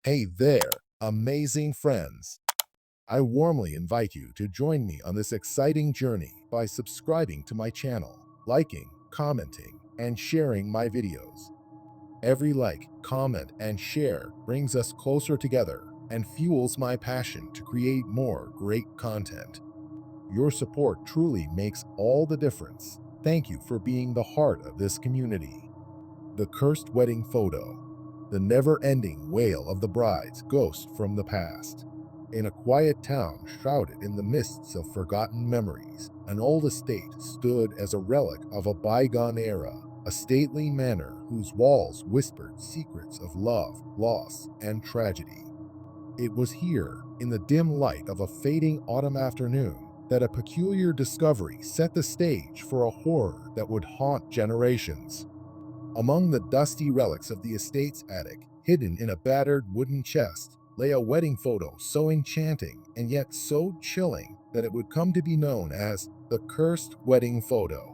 Hey there, amazing friends. I warmly invite you to join me on this exciting journey by subscribing to my channel, liking, commenting, and sharing my videos. Every like, comment, and share brings us closer together and fuels my passion to create more great content. Your support truly makes all the difference. Thank you for being the heart of this community. The Cursed Wedding Photo, the never-ending wail of the bride's ghost from the past. In a quiet town shrouded in the mists of forgotten memories, an old estate stood as a relic of a bygone era, a stately manor whose walls whispered secrets of love, loss, and tragedy. It was here, in the dim light of a fading autumn afternoon, that a peculiar discovery set the stage for a horror that would haunt generations. Among the dusty relics of the estate's attic, hidden in a battered wooden chest, lay a wedding photo so enchanting and yet so chilling that it would come to be known as the Cursed Wedding Photo.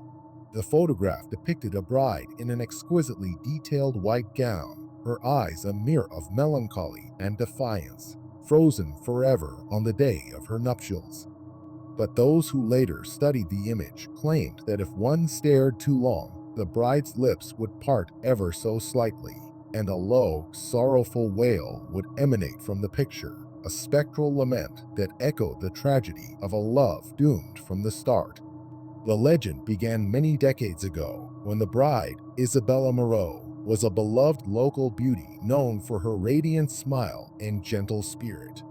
The photograph depicted a bride in an exquisitely detailed white gown, her eyes a mirror of melancholy and defiance, frozen forever on the day of her nuptials. But those who later studied the image claimed that if one stared too long, the bride's lips would part ever so slightly, and a low, sorrowful wail would emanate from the picture, a spectral lament that echoed the tragedy of a love doomed from the start. The legend began many decades ago when the bride, Isabella Moreau, was a beloved local beauty known for her radiant smile and gentle spirit.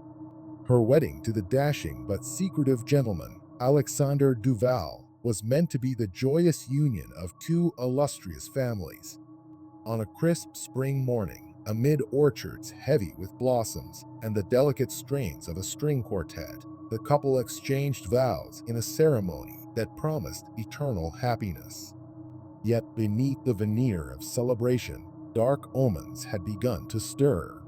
Her wedding to the dashing but secretive gentleman, Alexander Duval, was meant to be the joyous union of two illustrious families. On a crisp spring morning, amid orchards heavy with blossoms and the delicate strains of a string quartet, the couple exchanged vows in a ceremony that promised eternal happiness. Yet beneath the veneer of celebration, dark omens had begun to stir.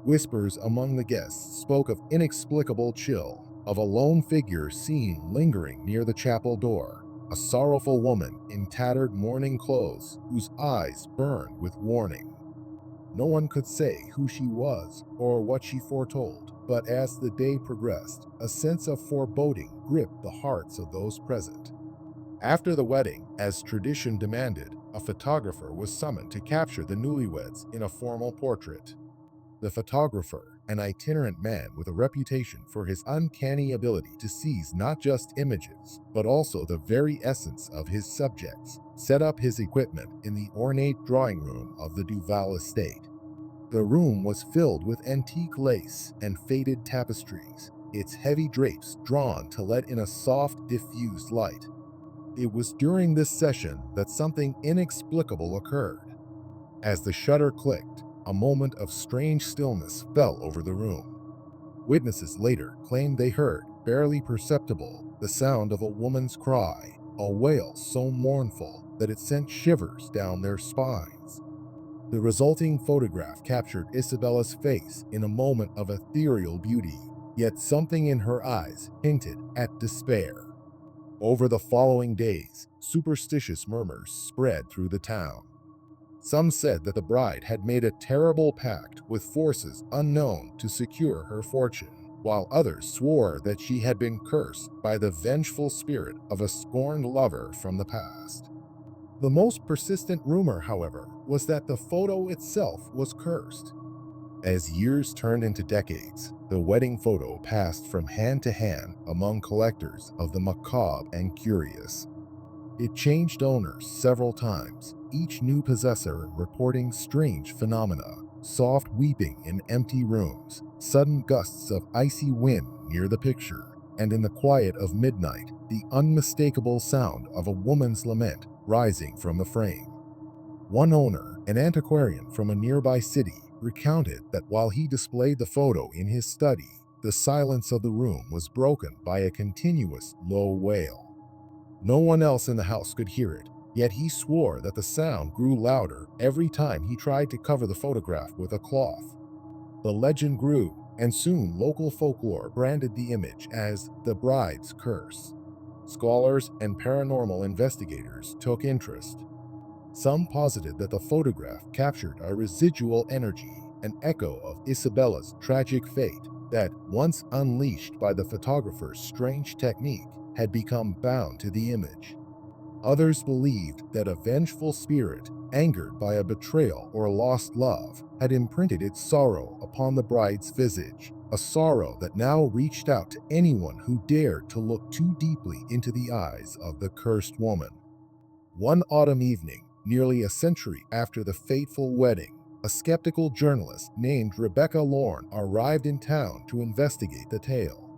Whispers among the guests spoke of inexplicable chill, of a lone figure seen lingering near the chapel door, a sorrowful woman in tattered mourning clothes whose eyes burned with warning. No one could say who she was or what she foretold, but as the day progressed, a sense of foreboding gripped the hearts of those present. After the wedding, as tradition demanded, a photographer was summoned to capture the newlyweds in a formal portrait. The photographer, an itinerant man with a reputation for his uncanny ability to seize not just images, but also the very essence of his subjects, set up his equipment in the ornate drawing room of the Duval estate. The room was filled with antique lace and faded tapestries, its heavy drapes drawn to let in a soft, diffused light. It was during this session that something inexplicable occurred. As the shutter clicked, a moment of strange stillness fell over the room. Witnesses later claimed they heard, barely perceptible, the sound of a woman's cry, a wail so mournful that it sent shivers down their spines. The resulting photograph captured Isabella's face in a moment of ethereal beauty, yet something in her eyes hinted at despair. Over the following days, superstitious murmurs spread through the town. Some said that the bride had made a terrible pact with forces unknown to secure her fortune, while others swore that she had been cursed by the vengeful spirit of a scorned lover from the past. The most persistent rumor, however, was that the photo itself was cursed. As years turned into decades, the wedding photo passed from hand to hand among collectors of the macabre and curious. It changed owners several times, each new possessor reporting strange phenomena, soft weeping in empty rooms, sudden gusts of icy wind near the picture, and in the quiet of midnight, the unmistakable sound of a woman's lament rising from the frame. One owner, an antiquarian from a nearby city, recounted that while he displayed the photo in his study, the silence of the room was broken by a continuous low wail. No one else in the house could hear it, yet he swore that the sound grew louder every time he tried to cover the photograph with a cloth. The legend grew, and soon local folklore branded the image as the bride's curse. Scholars and paranormal investigators took interest. Some posited that the photograph captured a residual energy, an echo of Isabella's tragic fate that, once unleashed by the photographer's strange technique, had become bound to the image. Others believed that a vengeful spirit, angered by a betrayal or lost love, had imprinted its sorrow upon the bride's visage, a sorrow that now reached out to anyone who dared to look too deeply into the eyes of the cursed woman. One autumn evening, nearly a century after the fateful wedding, a skeptical journalist named Rebecca Lorne arrived in town to investigate the tale.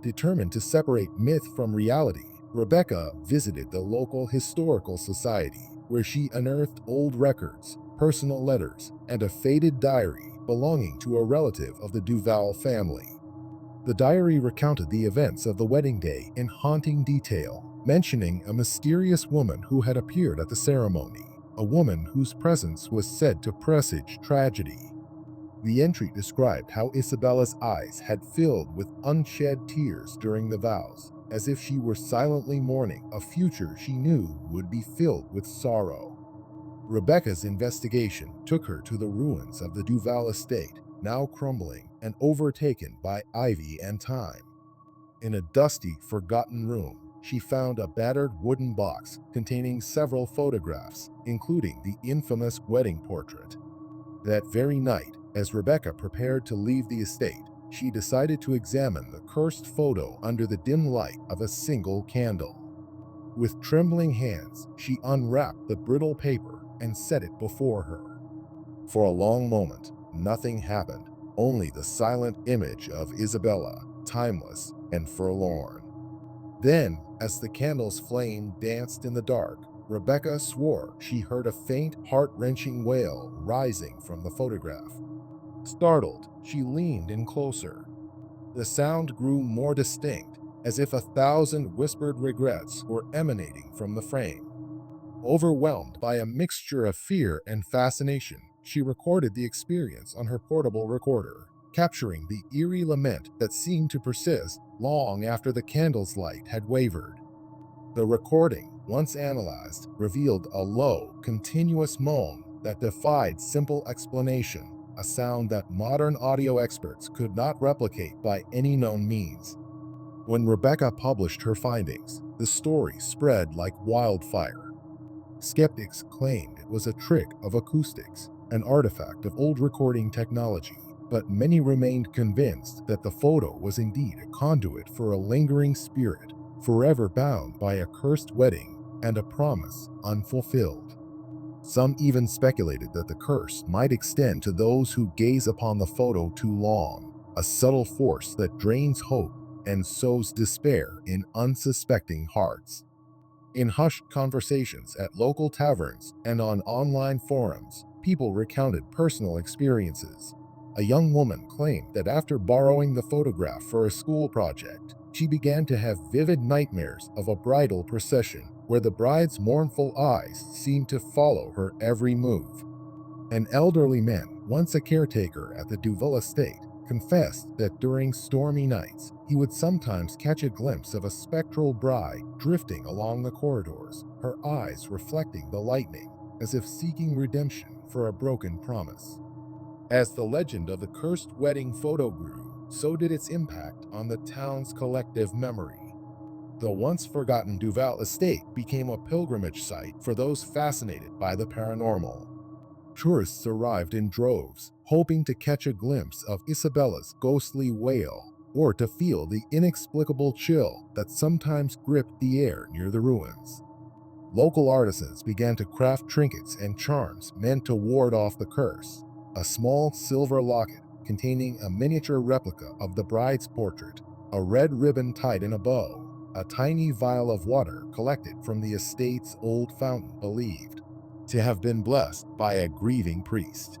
Determined to separate myth from reality, Rebecca visited the local historical society, where she unearthed old records, personal letters, and a faded diary belonging to a relative of the Duval family. The diary recounted the events of the wedding day in haunting detail, mentioning a mysterious woman who had appeared at the ceremony, a woman whose presence was said to presage tragedy. The entry described how Isabella's eyes had filled with unshed tears during the vows, as if she were silently mourning a future she knew would be filled with sorrow. Rebecca's investigation took her to the ruins of the Duval estate, now crumbling and overtaken by ivy and time. In a dusty, forgotten room, she found a battered wooden box containing several photographs, including the infamous wedding portrait. That very night, as Rebecca prepared to leave the estate, she decided to examine the cursed photo under the dim light of a single candle. With trembling hands, she unwrapped the brittle paper and set it before her. For a long moment, nothing happened, only the silent image of Isabella, timeless and forlorn. Then, as the candle's flame danced in the dark, Rebecca swore she heard a faint, heart-wrenching wail rising from the photograph. Startled, she leaned in closer. The sound grew more distinct, as if 1,000 whispered regrets were emanating from the frame. Overwhelmed by a mixture of fear and fascination, she recorded the experience on her portable recorder, capturing the eerie lament that seemed to persist long after the candle's light had wavered. The recording, once analyzed, revealed a low, continuous moan that defied simple explanation, a sound that modern audio experts could not replicate by any known means. When Rebecca published her findings, the story spread like wildfire. Skeptics claimed it was a trick of acoustics, an artifact of old recording technology, but many remained convinced that the photo was indeed a conduit for a lingering spirit, forever bound by a cursed wedding and a promise unfulfilled. Some even speculated that the curse might extend to those who gaze upon the photo too long, a subtle force that drains hope and sows despair in unsuspecting hearts. In hushed conversations at local taverns and on online forums, people recounted personal experiences. A young woman claimed that after borrowing the photograph for a school project, she began to have vivid nightmares of a bridal procession where the bride's mournful eyes seemed to follow her every move. An elderly man, once a caretaker at the Duval estate, confessed that during stormy nights, he would sometimes catch a glimpse of a spectral bride drifting along the corridors, her eyes reflecting the lightning, as if seeking redemption for a broken promise. As the legend of the cursed wedding photo grew, so did its impact on the town's collective memory. The once forgotten Duval estate became a pilgrimage site for those fascinated by the paranormal. Tourists arrived in droves, hoping to catch a glimpse of Isabella's ghostly wail, or to feel the inexplicable chill that sometimes gripped the air near the ruins. Local artisans began to craft trinkets and charms meant to ward off the curse. A small silver locket containing a miniature replica of the bride's portrait, a red ribbon tied in a bow, a tiny vial of water collected from the estate's old fountain believed to have been blessed by a grieving priest.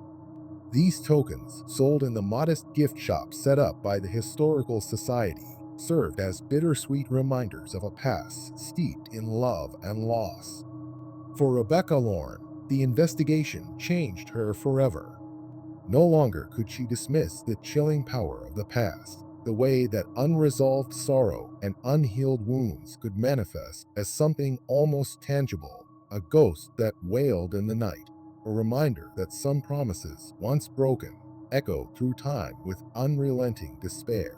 These tokens, sold in the modest gift shop set up by the Historical Society, served as bittersweet reminders of a past steeped in love and loss. For Rebecca Lorne, the investigation changed her forever. No longer could she dismiss the chilling power of the past, the way that unresolved sorrow and unhealed wounds could manifest as something almost tangible, a ghost that wailed in the night, a reminder that some promises, once broken, echo through time with unrelenting despair.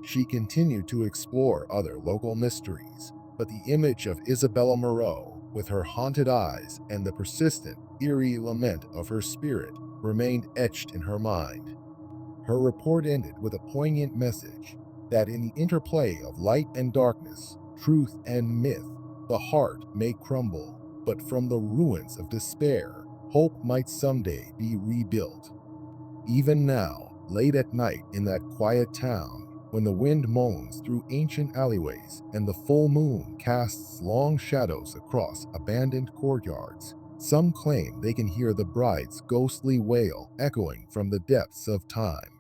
She continued to explore other local mysteries, but the image of Isabella Moreau, with her haunted eyes and the persistent, eerie lament of her spirit, remained etched in her mind. Her report ended with a poignant message that in the interplay of light and darkness, truth and myth, the heart may crumble, but from the ruins of despair, hope might someday be rebuilt. Even now, late at night in that quiet town, when the wind moans through ancient alleyways and the full moon casts long shadows across abandoned courtyards, some claim they can hear the bride's ghostly wail echoing from the depths of time.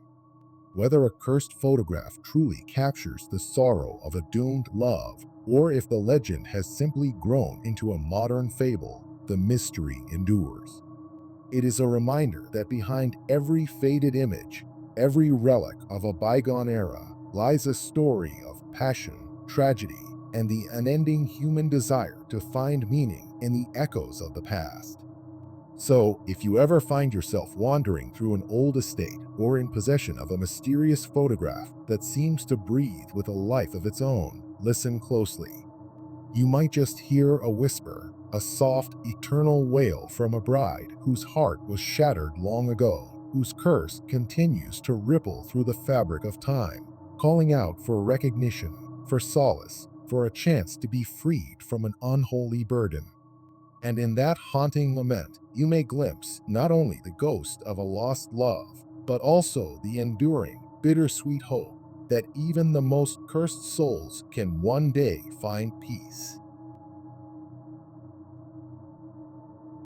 Whether a cursed photograph truly captures the sorrow of a doomed love, or if the legend has simply grown into a modern fable, the mystery endures. It is a reminder that behind every faded image, every relic of a bygone era, lies a story of passion, tragedy, and the unending human desire to find meaning in the echoes of the past. So, if you ever find yourself wandering through an old estate or in possession of a mysterious photograph that seems to breathe with a life of its own, listen closely. You might just hear a whisper, a soft, eternal wail from a bride whose heart was shattered long ago, whose curse continues to ripple through the fabric of time, calling out for recognition, for solace, for a chance to be freed from an unholy burden. And in that haunting lament, you may glimpse not only the ghost of a lost love, but also the enduring, bittersweet hope that even the most cursed souls can one day find peace.